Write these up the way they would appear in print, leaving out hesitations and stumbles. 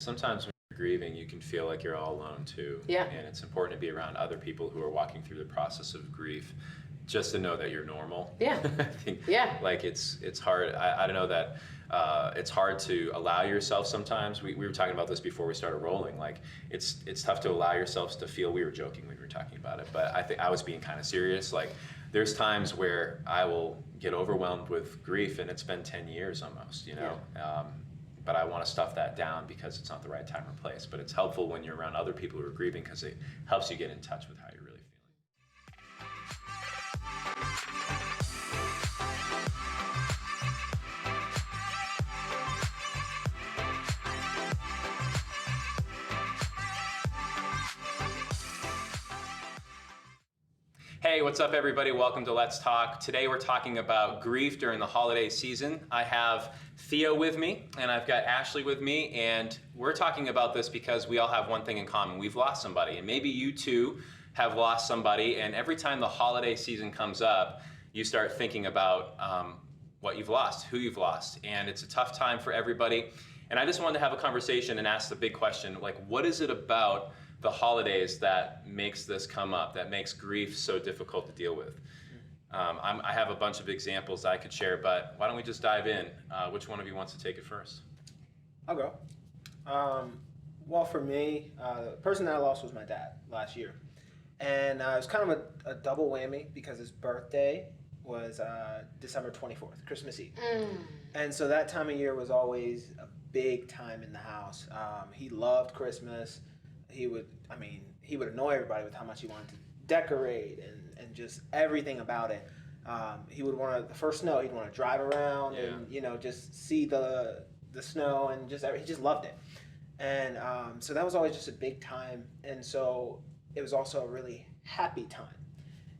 sometimes when you're grieving, you can feel like you're all alone too. Yeah. And it's important to be around other people who are walking through the process of grief, just to know that you're normal. Yeah. I think, Yeah. like it's hard. I don't know that it's hard to allow yourself sometimes. We were talking about this before we started rolling. Like it's tough to allow yourselves to feel. We were joking when we were talking about it, but I think I was being kind of serious. Like there's times where I will get overwhelmed with grief, and it's been 10 years almost, you know. Yeah. But I want to stuff that down because it's not the right time or place. But it's helpful when you're around other people who are grieving because it helps you get in touch with how you're really feeling. Hey, what's up everybody? Welcome to Let's Talk. Today we're talking about grief during the holiday season. I have Theo with me and I've got Ashley with me, and we're talking about this because we all have one thing in common. We've lost somebody, and maybe you too have lost somebody, and every time the holiday season comes up, you start thinking about what you've lost, who you've lost, and it's a tough time for everybody. And I just wanted to have a conversation and ask the big question, like, what is it about the holidays that makes this come up, that makes grief so difficult to deal with? I have a bunch of examples I could share, but why don't we just dive in? Which one of you wants to take it first? I'll go. Well, for me, the person that I lost was my dad last year. And it was kind of a double whammy because his birthday was December 24th, Christmas Eve. And so that time of year was always a big time in the house. He loved Christmas. He would annoy everybody with how much he wanted to decorate and just everything about it. He would want to, the first snow, he'd want to drive around and, you know, just see the snow and he just loved it. And so that was always just a big time. And so it was also a really happy time.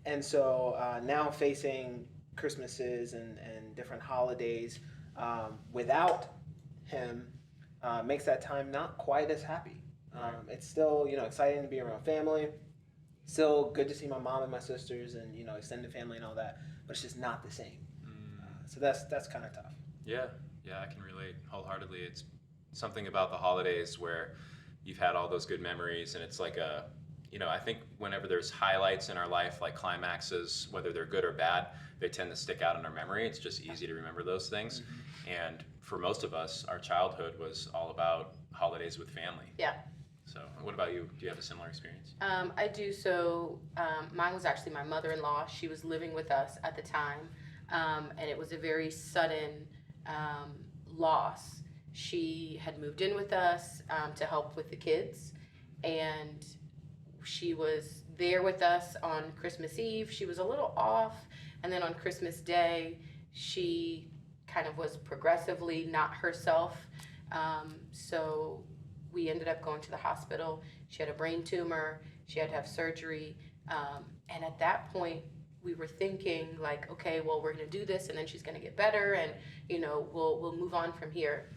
And so now facing Christmases and different holidays without him makes that time not quite as happy. It's still, you know, exciting to be around family. Still good to see my mom and my sisters and, you know, extended family and all that, but it's just not the same. So that's kind of tough. Yeah, I can relate wholeheartedly. It's something about the holidays where you've had all those good memories, and it's like I think whenever there's highlights in our life, like climaxes, whether they're good or bad, they tend to stick out in our memory. It's just easy to remember those things. And for most of us, our childhood was all about holidays with family. Yeah. So what about you? Do you have a similar experience? I do. So mine was actually my mother-in-law. She was living with us at the time, and it was a very sudden loss. She had moved in with us to help with the kids, and she was there with us on Christmas Eve. She was a little off, and then on Christmas Day, she kind of was progressively not herself. So we ended up going to the hospital. She had a brain tumor. She had to have surgery. And at that point, we were thinking like, okay, well, we're going to do this, and then she's going to get better, and you know, we'll move on from here.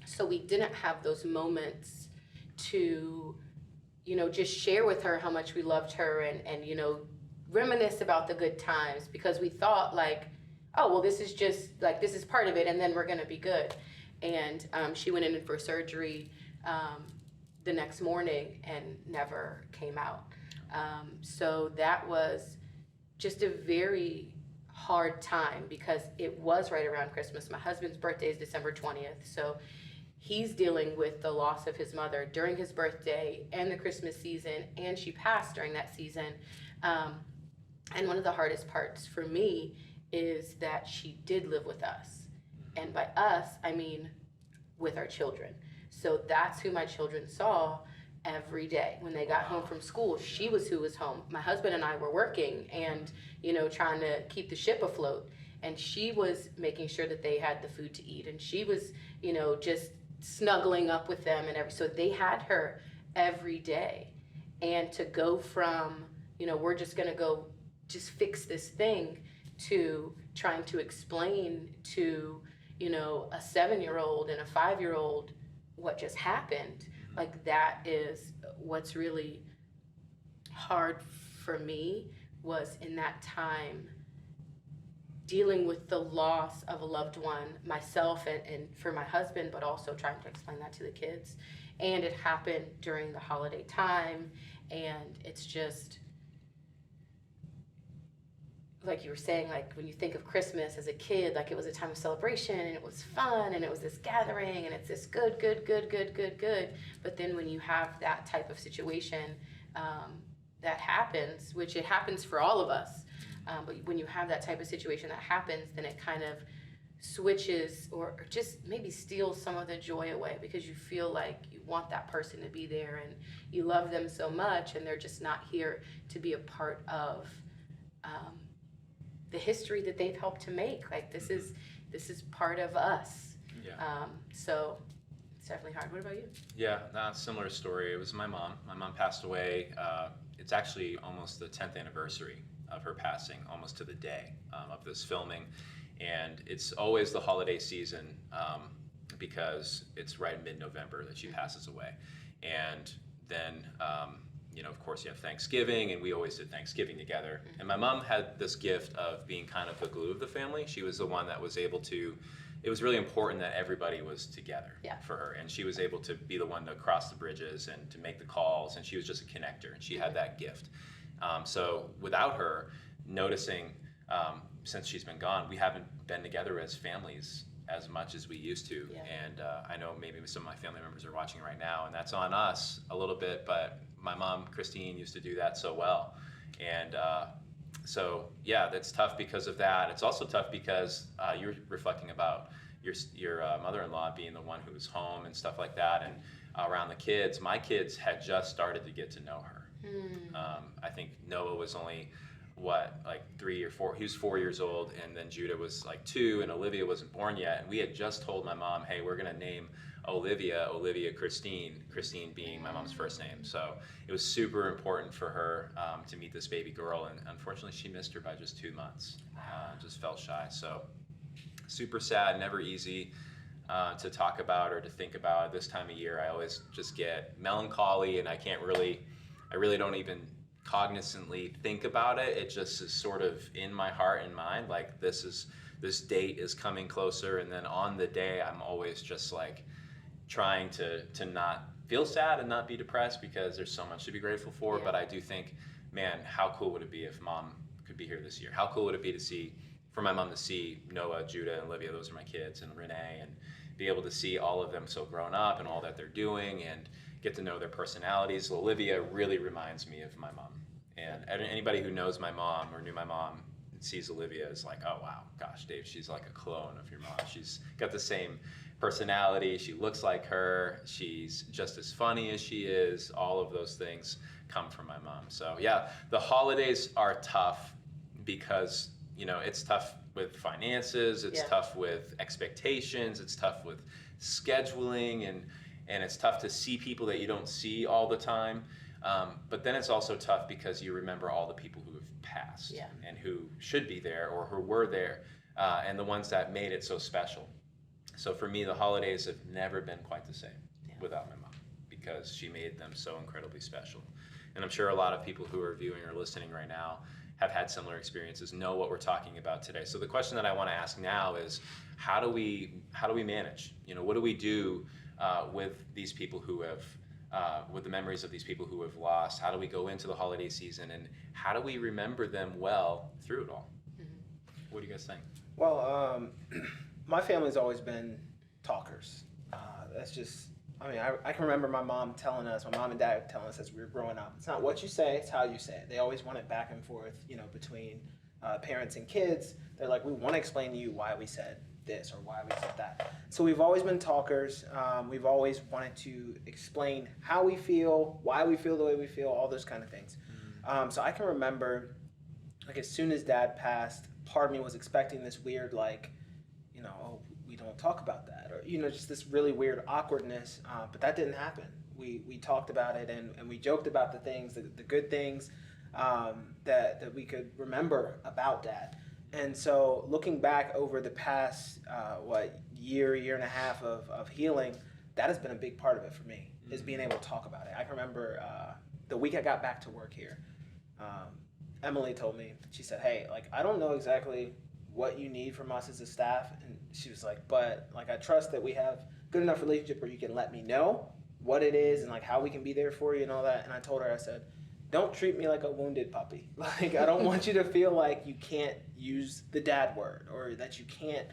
So we didn't have those moments to, you know, just share with her how much we loved her and you know, reminisce about the good times, because we thought like, oh, well, this is just like, this is part of it, and then we're going to be good. And she went in for surgery the next morning and never came out. So that was just a very hard time because it was right around Christmas. My husband's birthday is December 20th. So he's dealing with the loss of his mother during his birthday and the Christmas season, and she passed during that season. And one of the hardest parts for me is that she did live with us. And by us, I mean with our children. So that's who my children saw every day. When they got home from school, she was who was home. My husband and I were working and, you know, trying to keep the ship afloat. And she was making sure that they had the food to eat. And she was, you know, just snuggling up with them and so they had her every day. And to go from, you know, we're just gonna go just fix this thing, to trying to explain to, you know, a 7-year-old and a 5-year-old what just happened, like that is what's really hard for me, was in that time dealing with the loss of a loved one, myself and for my husband, but also trying to explain that to the kids. and it happened during the holiday time, and it's just, like you were saying, like when you think of Christmas as a kid, like it was a time of celebration and it was fun and it was this gathering and it's this good. But then when you have that type of situation that happens, which it happens for all of us, but when you have that type of situation that happens, then it kind of switches or just maybe steals some of the joy away, because you feel like you want that person to be there and you love them so much, and they're just not here to be a part of the history that they've helped to make. Like this is part of us. Yeah. So it's definitely hard. What about you? Yeah, similar story. It was my mom. My mom passed away. It's actually almost the 10th anniversary of her passing, almost to the day of this filming. And it's always the holiday season because it's right in mid-November that she passes away. And then, of course, you have Thanksgiving, and we always did Thanksgiving together. And my mom had this gift of being kind of the glue of the family. She was the one that was able to, it was really important that everybody was together for her. And she was able to be the one to cross the bridges and to make the calls, and she was just a connector, and she had that gift. So without her, noticing, since she's been gone, we haven't been together as families as much as we used to. And I know maybe some of my family members are watching right now, and that's on us a little bit, but my mom, Christine, used to do that so well. And so, yeah, that's tough because of that. It's also tough because you're reflecting about your mother-in-law being the one who was home and stuff like that, and around the kids. My kids had just started to get to know her. I think Noah was only, like 3 or 4, he was 4 years old, and then Judah was like 2, and Olivia wasn't born yet, and we had just told my mom, hey, we're gonna name Olivia Christine being my mom's first name. So it was super important for her to meet this baby girl, and unfortunately she missed her by just 2 months. Just fell shy. So super sad, never easy to talk about or to think about. This time of year I always just get melancholy, and I really don't even cognizantly think about it. It just is sort of in my heart and mind, like this date is coming closer, and then on the day I'm always just like trying to not feel sad and not be depressed, because there's so much to be grateful for. But I do think, man, how cool would it be if mom could be here this year? How cool would it be for my mom to see Noah, Judah, and Olivia, those are my kids, and Renee, and be able to see all of them so grown up and all that they're doing, and get to know their personalities. Olivia really reminds me of my mom. And anybody who knows my mom or knew my mom sees Olivia as like, oh wow, gosh, Dave, she's like a clone of your mom. She's got the same personality. She looks like her. She's just as funny as she is. All of those things come from my mom. So yeah, the holidays are tough because, it's tough with finances. It's tough with expectations. It's tough with scheduling, and it's tough to see people that you don't see all the time. But then it's also tough because you remember all the people who have passed and who should be there or who were there, and the ones that made it so special. So for me, the holidays have never been quite the same without my mom, because she made them so incredibly special. And I'm sure a lot of people who are viewing or listening right now have had similar experiences, know what we're talking about today. So the question that I want to ask now is, how do we manage? What do we do with these people who have, with the memories of these people who have lost? How do we go into the holiday season, and how do we remember them well through it all? What do you guys think? Well, my family's always been talkers. That's just, I can remember my mom and dad telling us as we were growing up, it's not what you say, it's how you say it. They always went it back and forth, between parents and kids. They're like, we want to explain to you why we said this or why we said that. So we've always been talkers. We've always wanted to explain how we feel, why we feel the way we feel, all those kind of things. So I can remember, like, as soon as dad passed, part of me was expecting this weird, like, oh, we don't talk about that, or just this really weird awkwardness, but that didn't happen. We talked about it, and we joked about the things, the good things that we could remember about dad. And so looking back over the past year and a half of healing, that has been a big part of it for me, is being able to talk about it. I can remember the week I got back to work here, Emily told me, she said, hey, like, I don't know exactly what you need from us as a staff, and she was like, but like, I trust that we have good enough relationship where you can let me know, what it is and like how we can be there for you and all that. And I told her, I said, don't treat me like a wounded puppy. Like, I don't want you to feel like you can't use the dad word, or that you can't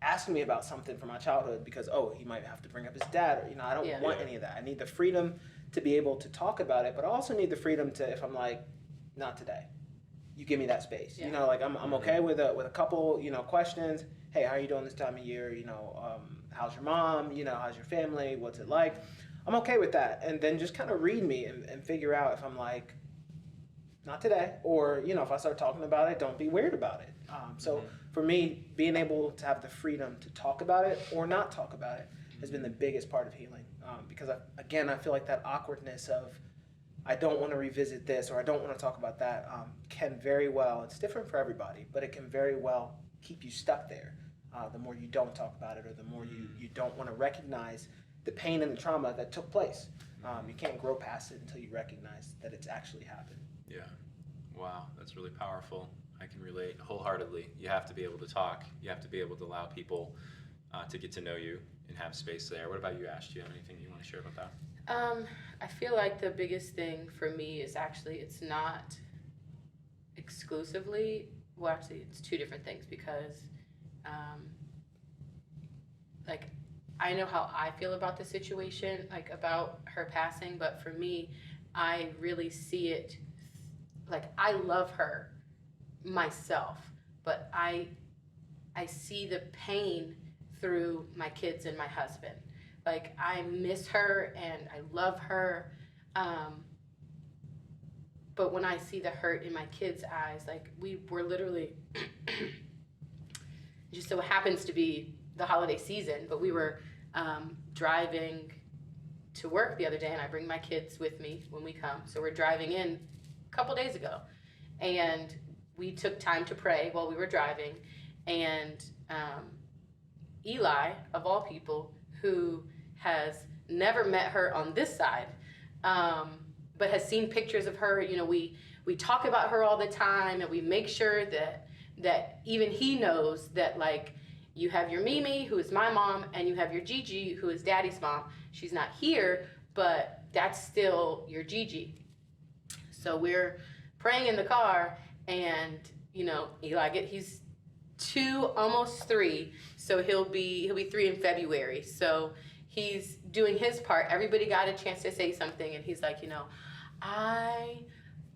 ask me about something from my childhood because, oh, he might have to bring up his dad. Or, I don't want any of that. I need the freedom to be able to talk about it, but I also need the freedom to, if I'm like, not today, you give me that space. Like I'm okay with a couple, questions. Hey, how are you doing this time of year? How's your mom? How's your family? What's it like? I'm okay with that. And then just kind of read me and figure out if I'm like, not today, or, if I start talking about it, don't be weird about it. So for me, being able to have the freedom to talk about it or not talk about it has been the biggest part of healing. Because I feel like that awkwardness of, I don't want to revisit this, or I don't want to talk about that, can very well, it's different for everybody, but it can very well keep you stuck there. The more you don't talk about it, or the more you don't want to recognize the pain and the trauma that took place. You can't grow past it until you recognize that it's actually happened. Yeah. Wow, that's really powerful. I can relate wholeheartedly. You have to be able to talk. You have to be able to allow people to get to know you and have space there. What about you, Ash? Do you have anything you want to share about that? I feel like the biggest thing for me is actually, it's not exclusively, well, actually, it's two different things, because like, I know how I feel about the situation, like about her passing, but for me, I really see it, like, I love her myself, but I see the pain through my kids and my husband. Like, I miss her and I love her, but when I see the hurt in my kids' eyes, like, we were literally, just so happens to be the holiday season, but we were driving to work the other day, and I bring my kids with me when we come. So we're driving in a couple days ago, and we took time to pray while we were driving, and Eli, of all people, who has never met her on this side, but has seen pictures of her. We talk about her all the time, and we make sure that even he knows that, like, you have your Mimi, who is my mom, and you have your Gigi, who is Daddy's mom. She's not here, but that's still your Gigi. So we're praying in the car, and Eli, he's 2, almost 3, so he'll be 3 in February. So he's doing his part. Everybody got a chance to say something, and he's like, I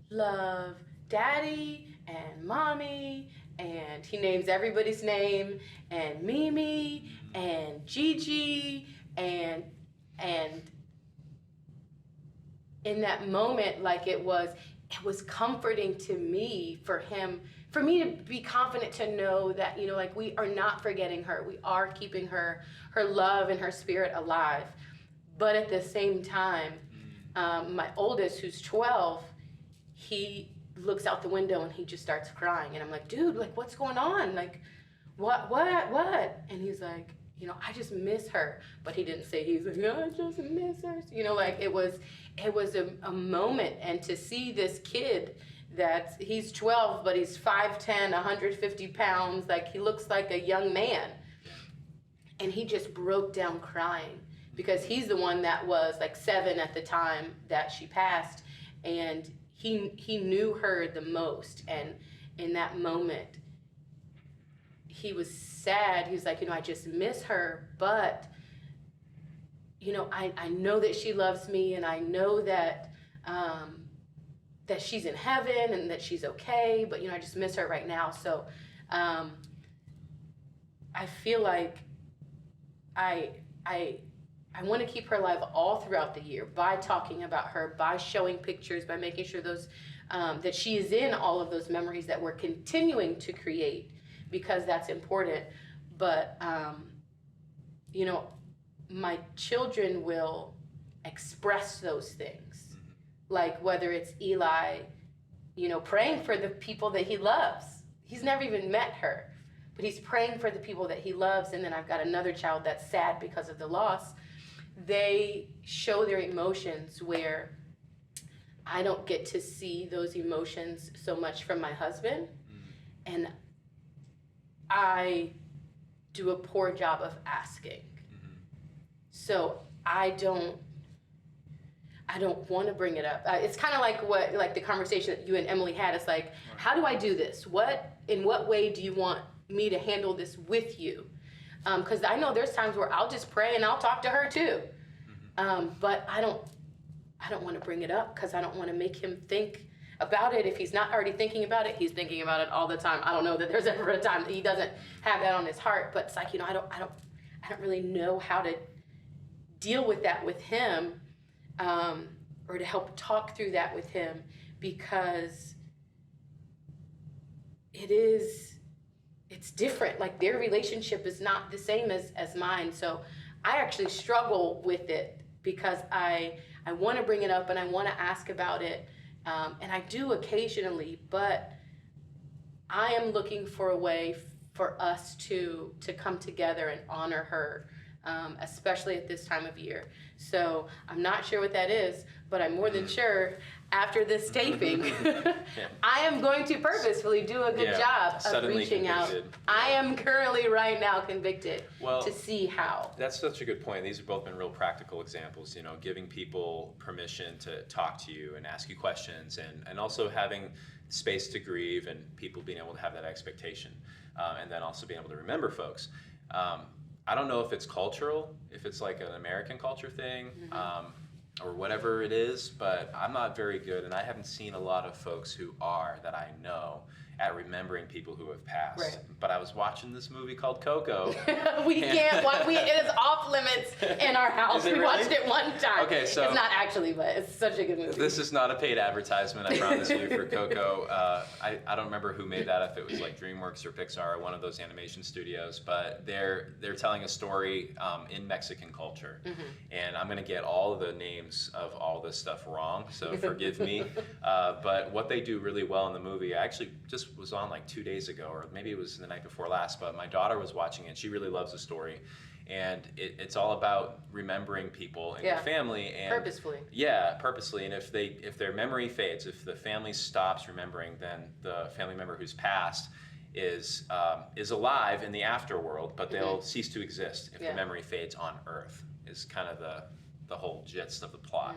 love Daddy and Mommy, and he names everybody's name, and Mimi and Gigi, and in that moment, like, it was comforting to me for me to be confident to know that, like, we are not forgetting her. We are keeping her love and her spirit alive. But at the same time, my oldest, who's 12, he looks out the window and he just starts crying. And I'm like, dude, like, what's going on? Like, what? And he's like, I just miss her. But he didn't say, he's like, I just miss her. Like, it was a moment. And to see this kid, he's 12, but he's 5'10", 150 pounds. Like, he looks like a young man. And he just broke down crying, because he's the one that was like 7 at the time that she passed. And he knew her the most. And in that moment, he was sad. He was like, I just miss her, but I know that she loves me, and I know that that she's in heaven and that she's okay, but I just miss her right now. So I feel like I want to keep her alive all throughout the year by talking about her, by showing pictures, by making sure those that she is in all of those memories that we're continuing to create, because that's important. But my children will express those things, like whether it's Eli, praying for the people that he loves. He's never even met her, but he's praying for the people that he loves. And then I've got another child that's sad because of the loss. They show their emotions where I don't get to see those emotions so much from my husband. And I do a poor job of asking. So I don't want to bring it up. It's kind of like the conversation that you and Emily had. It's like, how do I do this? In what way do you want me to handle this with you? Because I know there's times where I'll just pray and I'll talk to her too. But I don't want to bring it up because I don't want to make him think about it. If he's not already thinking about it, he's thinking about it all the time. I don't know that there's ever a time that he doesn't have that on his heart. But it's like, I don't really know how to deal with that with him, or to help talk through that with him, because it's different. Like, their relationship is not the same as mine. So I actually struggle with it because I want to bring it up and I want to ask about it. And I do occasionally, but I am looking for a way for us to come together and honor her, especially at this time of year. So I'm not sure what that is, but I'm more than sure after this taping, I am going to purposefully do a good job of Suddenly reaching out. convicted. I am currently right now convicted Well, to see how. That's such a good point. These have both been real practical examples, giving people permission to talk to you and ask you questions, and also having space to grieve and people being able to have that expectation, and then also being able to remember folks. I don't know if it's cultural, if it's like an American culture thing, or whatever it is, but I'm not very good, and I haven't seen a lot of folks who are, that I know, at remembering people who have passed. Right. But I was watching this movie called Coco. We can't watch. It is off limits in our house. Is it We really? watched it one time. Okay, so it's not actually, but it's such a good movie. This is not a paid advertisement, I promise you, for Coco. I don't remember who made that, if it was like DreamWorks or Pixar or one of those animation studios, but they're telling a story in Mexican culture. And I'm gonna get all of the names of all this stuff wrong, so forgive me. But what they do really well in the movie, I actually just was on like 2 days ago, or maybe it was the night before last, but my daughter was watching it. She really loves the story. And it's all about remembering people in your family, and purposefully. Yeah, purposely. And if their memory fades, if the family stops remembering, then the family member who's passed is alive in the afterworld, but they'll cease to exist if the memory fades on Earth. Is kind of the whole gist of the plot.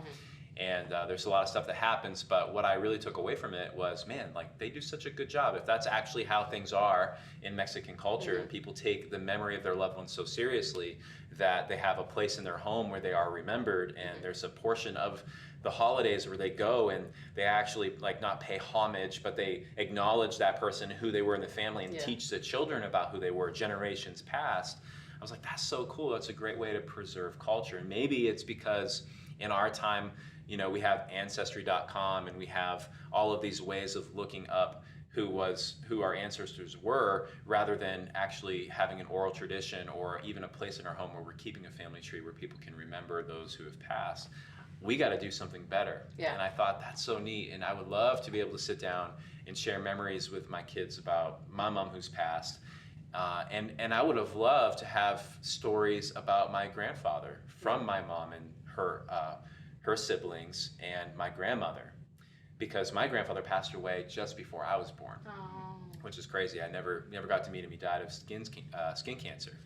And there's a lot of stuff that happens, but what I really took away from it was, man, like, they do such a good job. If that's actually how things are in Mexican culture, and people take the memory of their loved ones so seriously that they have a place in their home where they are remembered, and there's a portion of the holidays where they go and they actually, like, not pay homage, but they acknowledge that person, who they were in the family, and teach the children about who they were generations past. I was like, that's so cool. That's a great way to preserve culture. And maybe it's because in our time, we have Ancestry.com, and we have all of these ways of looking up who our ancestors were, rather than actually having an oral tradition or even a place in our home where we're keeping a family tree where people can remember those who have passed. We got to do something better. Yeah. And I thought, that's so neat. And I would love to be able to sit down and share memories with my kids about my mom who's passed. And I would have loved to have stories about my grandfather from my mom and her siblings and my grandmother, because my grandfather passed away just before I was born, which is crazy. I never got to meet him. He died of skin cancer,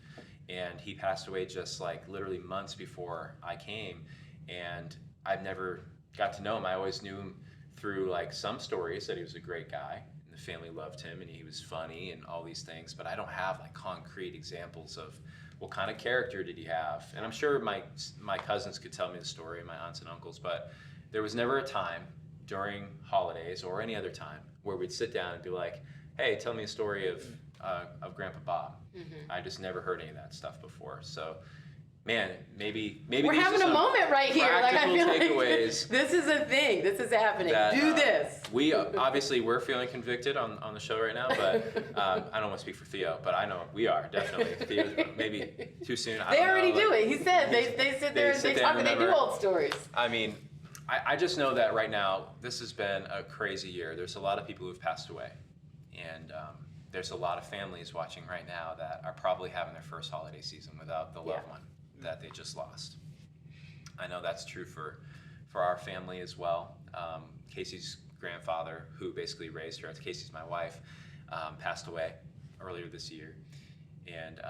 and he passed away just like literally months before I came, and I've never got to know him. I always knew him through like some stories that he was a great guy and the family loved him and he was funny and all these things, but I don't have like concrete examples of what kind of character did he have. And I'm sure my cousins could tell me the story, my aunts and uncles, but there was never a time during holidays or any other time where we'd sit down and be like, hey, tell me a story of Grandpa Bob. I just never heard any of that stuff before. So, man, maybe we're these having are a some moment right here. Like, I feel takeaways like this is a thing. This is happening. Do this. We obviously we're feeling convicted on the show right now, but I don't want to speak for Theo, but I know we are definitely. Theo, maybe too soon. They already do it. He said they sit there and they talk and they do old stories. I mean, I just know that right now this has been a crazy year. There's a lot of people who've passed away, and there's a lot of families watching right now that are probably having their first holiday season without the loved one that they just lost. I know that's true for our family as well. Casey's grandfather, who basically raised her, Casey's my wife, passed away earlier this year, and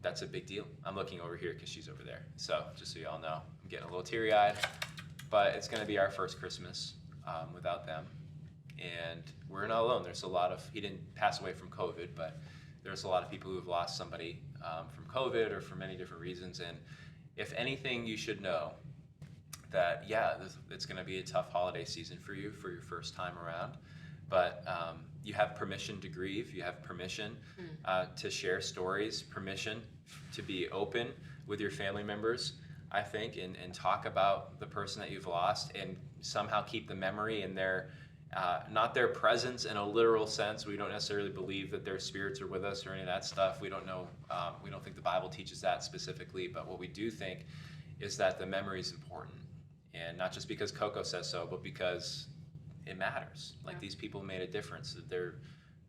that's a big deal. I'm looking over here because she's over there. So just so you all know, I'm getting a little teary-eyed, but it's going to be our first Christmas without them. And we're not alone. He didn't pass away from COVID, but there's a lot of people who have lost somebody from COVID or for many different reasons. And if anything, you should know that, it's going to be a tough holiday season for you for your first time around. But you have permission to grieve. You have permission to share stories, permission to be open with your family members, I think, and talk about the person that you've lost and somehow keep the memory and their, not their presence in a literal sense. We don't necessarily believe that their spirits are with us or any of that stuff. We don't know, we don't think the Bible teaches that specifically, but what we do think is that the memory is important. And not just because Coco says so, but because it matters. Like, these people made a difference. They're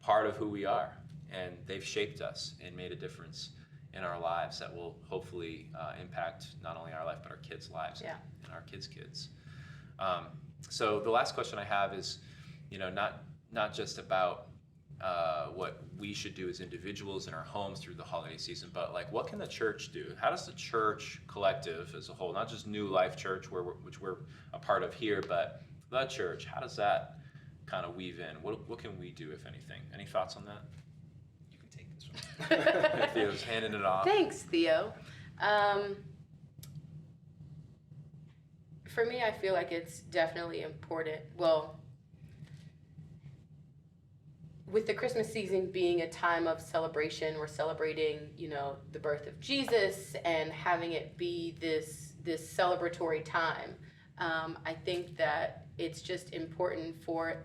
part of who we are, and they've shaped us and made a difference in our lives that will hopefully impact not only our life, but our kids' lives and our kids' kids. So the last question I have is, not just about what we should do as individuals in our homes through the holiday season, but like, what can the church do? How does the church collective as a whole, not just New Life Church, which we're a part of here, but the church, how does that kind of weave in? What can we do, if anything? Any thoughts on that? You can take this one. Theo's handing it off. Thanks, Theo. For me, I feel like it's definitely important. Well, with the Christmas season being a time of celebration, we're celebrating, the birth of Jesus and having it be this celebratory time. I think that it's just important for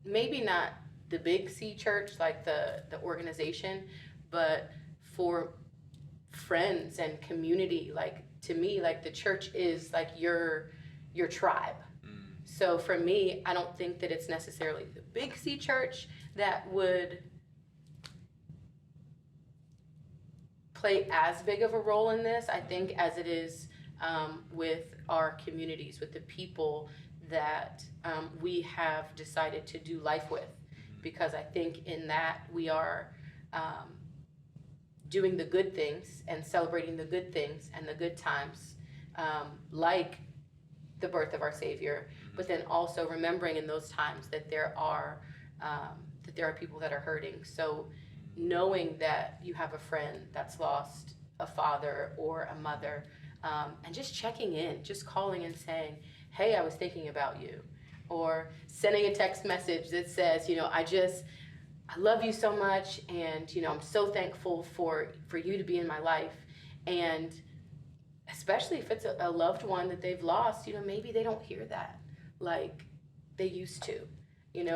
maybe not the big C church, like the organization, but for friends and community. Like, to me, like, the church is like your tribe. So for me, I don't think that it's necessarily the big C church that would play as big of a role in this, I think, as it is with our communities, with the people that we have decided to do life with. Because I think in that we are doing the good things and celebrating the good things and the good times, like the birth of our Savior, but then also remembering in those times that there are people that are hurting. So knowing that you have a friend that's lost a father or a mother, and just checking in, just calling and saying, hey, I was thinking about you, or sending a text message that says, I love you so much, and I'm so thankful for you to be in my life. And especially if it's a loved one that they've lost, maybe they don't hear that like they used to,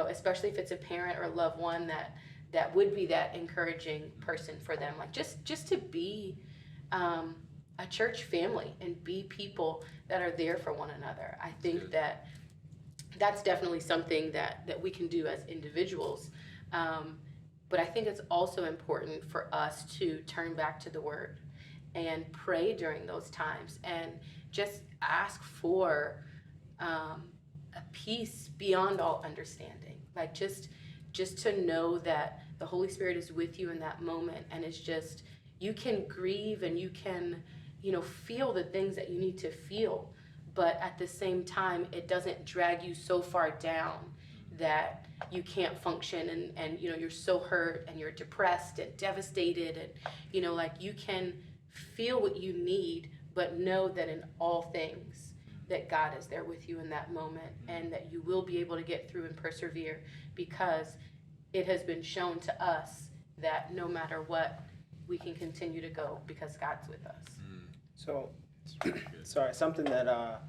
especially if it's a parent or a loved one that would be that encouraging person for them. Like, just to be a church family and be people that are there for one another. I think that's definitely something that we can do as individuals. But I think it's also important for us to turn back to the Word and pray during those times and just ask for a peace beyond all understanding. Like, just to know that the Holy Spirit is with you in that moment, and it's just, you can grieve and you can, feel the things that you need to feel, but at the same time, it doesn't drag you so far down that you can't function and you're so hurt and you're depressed and devastated, and like, you can feel what you need, but know that in all things that God is there with you in that moment, and that you will be able to get through and persevere, because it has been shown to us that no matter what, we can continue to go because God's with us. So, sorry, something that I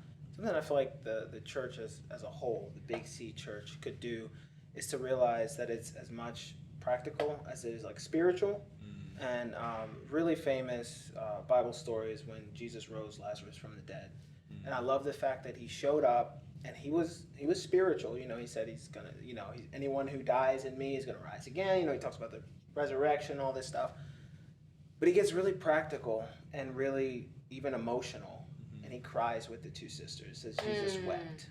feel like the church as a whole, the Big C church, could do is to realize that it's as much practical as it is like spiritual. And really famous Bible stories when Jesus rose Lazarus from the dead. And I love the fact that he showed up and he was spiritual. He said he's gonna, anyone who dies in me is gonna rise again. He talks about the resurrection, all this stuff. But he gets really practical and really even emotional, and he cries with the two sisters as Jesus wept.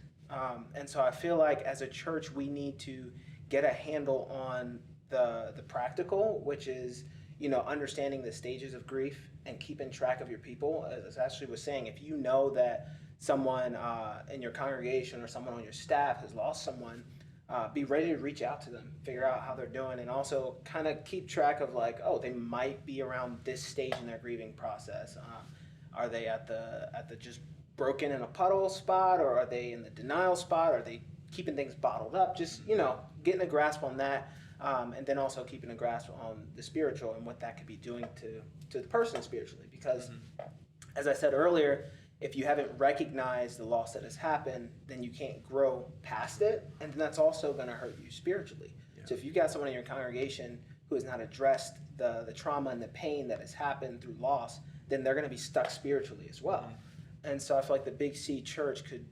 And so I feel like as a church we need to get a handle on the practical, which is understanding the stages of grief and keeping track of your people. As Ashley was saying, if you know that someone in your congregation or someone on your staff has lost someone, be ready to reach out to them, figure out how they're doing, and also kind of keep track of like, oh, they might be around this stage in their grieving process. Are they at the just broken in a puddle spot, or are they in the denial spot? Are they keeping things bottled up? Just getting a grasp on that, and then also keeping a grasp on the spiritual and what that could be doing to the person spiritually. Because, as I said earlier, if you haven't recognized the loss that has happened, then you can't grow past it, and then that's also going to hurt you spiritually. Yeah. So if you've got someone in your congregation who has not addressed the trauma and the pain that has happened through loss, then they're going to be stuck spiritually as well. And so I feel like the Big C Church could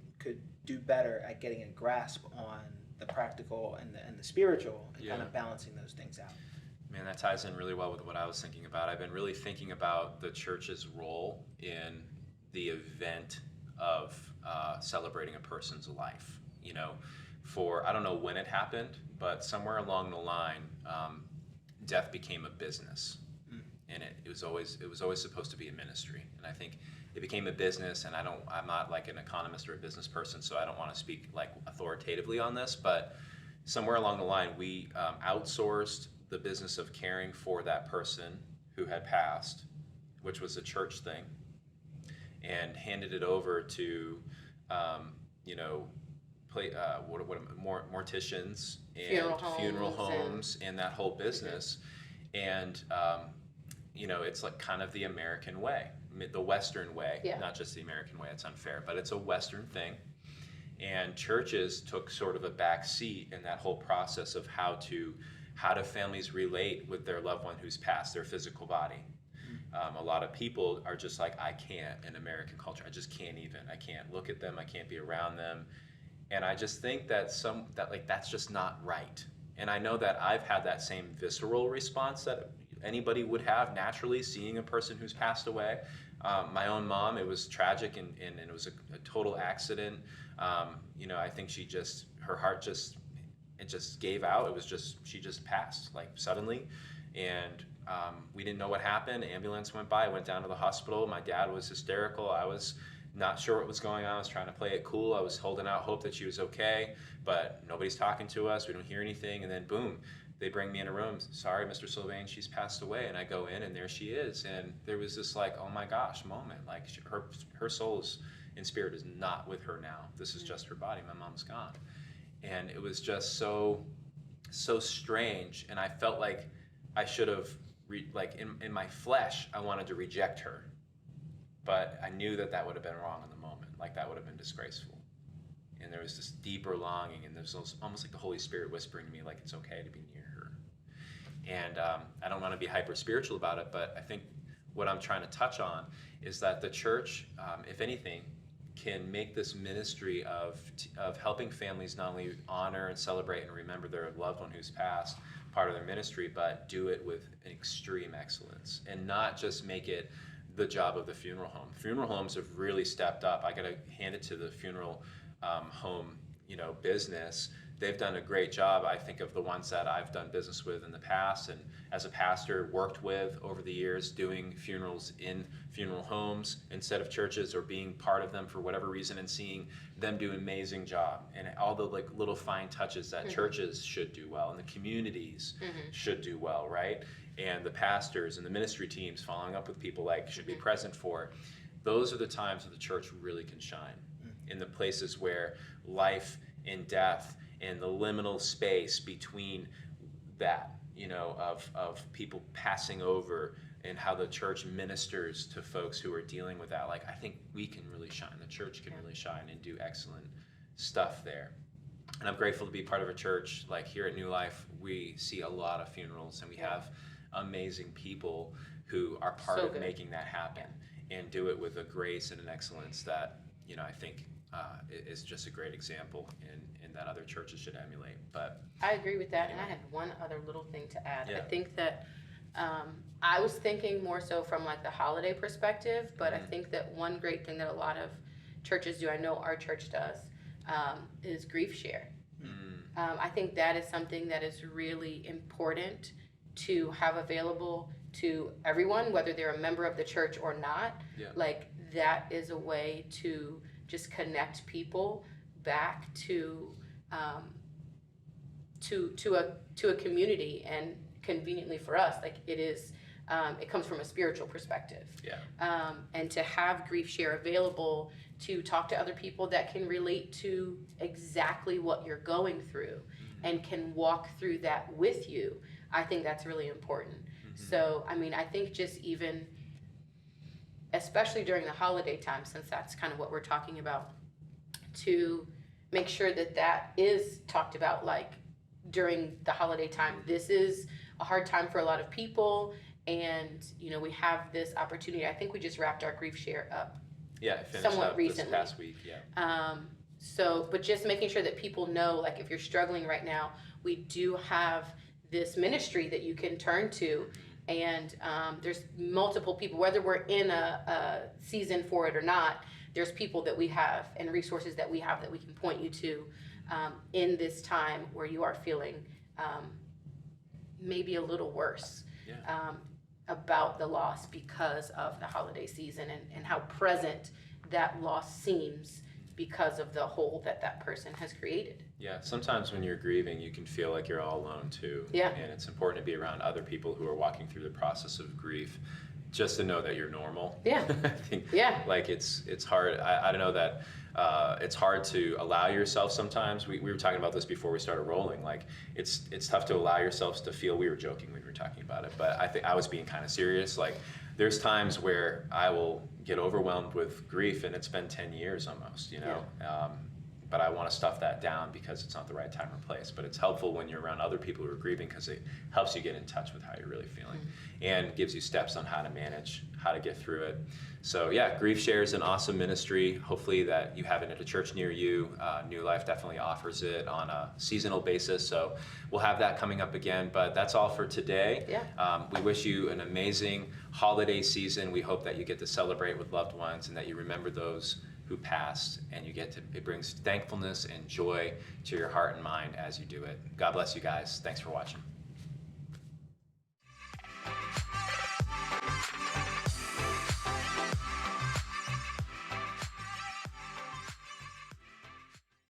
do better at getting a grasp on the practical and the spiritual, and kind of balancing those things out. Man, that ties in really well with what I was thinking about. I've been really thinking about the church's role in the event of celebrating a person's life. I don't know when it happened, but somewhere along the line, death became a business, and it was always supposed to be a ministry. And I think it became a business, and I'm not like an economist or a business person, so I don't want to speak like authoritatively on this, but somewhere along the line, we outsourced the business of caring for that person who had passed, which was a church thing, and handed it over to, morticians and funeral homes and that whole business. And, it's like kind of the American way, the Western way, not just the American way, it's unfair, but it's a Western thing. And churches took sort of a back seat in that whole process of how do families relate with their loved one who's passed, their physical body. A lot of people are just like, I can't, in American culture, I just can't even. I can't look at them, I can't be around them. And I just think that's just not right. And I know that I've had that same visceral response that anybody would have naturally seeing a person who's passed away. My own mom, it was tragic and it was a total accident. I think her heart just gave out. She just passed like suddenly. And we didn't know what happened. Ambulance went by, went down to the hospital. My dad was hysterical. I was not sure what was going on. I was trying to play it cool. I was holding out hope that she was okay, but nobody's talking to us. We don't hear anything. And then boom, they bring me in a room. Sorry, Mr. Sylvain, she's passed away. And I go in and there she is. And there was this like, oh my gosh moment. Like her soul in spirit is not with her now. This is just her body. My mom's gone. And it was just so strange. And I felt like I should have, in my flesh, I wanted to reject her. But I knew that would have been wrong in the moment. Like that would have been disgraceful. And there was this deeper longing, and there's almost like the Holy Spirit whispering to me, like it's okay to be near her. And I don't want to be hyper spiritual about it, but I think what I'm trying to touch on is that the church, if anything, can make this ministry of helping families not only honor and celebrate and remember their loved one who's passed, part of their ministry, but do it with an extreme excellence and not just make it the job of the funeral home. Funeral homes have really stepped up. I got to hand it to the funeral home, business. They've done a great job. I think of the ones that I've done business with in the past, and as a pastor worked with over the years, doing funerals in funeral homes instead of churches, or being part of them for whatever reason, and seeing them do an amazing job, and all the like little fine touches that churches should do well, and the communities should do well, right? And the pastors and the ministry teams following up with people should be present for. Those are the times that the church really can shine, in the places where life and death and the liminal space between that, of people passing over, and how the church ministers to folks who are dealing with that. I think we can really shine. The church can really shine and do excellent stuff there. And I'm grateful to be part of a church. Here at New Life, we see a lot of funerals, and we have amazing people who are part of making that happen, and do it with a grace and an excellence that, I think is just a great example, and that other churches should emulate. But I agree with that, and I had one other little thing to add. I think that I was thinking more so from the holiday perspective, but I think that one great thing that a lot of churches do, I know our church does, is grief share. I think that is something that is really important to have available to everyone, whether they're a member of the church or not. Yeah. Like, that is a way to just connect people back to a community, and conveniently for us, like, it is, it comes from a spiritual perspective. Yeah. And to have Grief Share available to talk to other people that can relate to exactly what you're going through and can walk through that with you, I think that's really important. So, I mean, I think just even, especially during the holiday time, since that's kind of what we're talking about, to make sure that that is talked about, like, during the holiday time. This is a hard time for a lot of people, and, you know, we have this opportunity. I think we just wrapped our Grief Share up. Yeah, it finished Somewhat up recently. this past week. Yeah. So, but just making sure that people know, like, if you're struggling right now, we do have this ministry that you can turn to. And there's multiple people, whether we're in a season for it or not, there's people that we have and resources that we have that we can point you to in this time where you are feeling maybe a little worse. Yeah. About the loss because of the holiday season, and how present that loss seems because of the hole that that person has created. Yeah, sometimes when you're grieving, you can feel like you're all alone too. Yeah. And it's important to be around other people who are walking through the process of grief, just to know that you're normal. Yeah. I think, Yeah. like, it's hard. I don't know that it's hard to allow yourself sometimes. We were talking about this before we started rolling. Like, it's tough to allow yourselves to feel. We were joking when we were talking about it, but I think I was being kind of serious. Like, there's times where I will get overwhelmed with grief, and it's been 10 years almost, you know. Yeah. But I want to stuff that down because it's not the right time or place. But it's helpful when you're around other people who are grieving, because it helps you get in touch with how you're really feeling, and gives you steps on how to manage, how to get through it. So yeah, Grief Share is an awesome ministry. Hopefully that you have it at a church near you. New Life definitely offers it on a seasonal basis. So we'll have that coming up again. But that's all for today. Yeah. We wish you an amazing holiday season. We hope that you get to celebrate with loved ones, and that you remember those who passed, and it brings thankfulness and joy to your heart and mind as you do it. God bless you guys. Thanks for watching.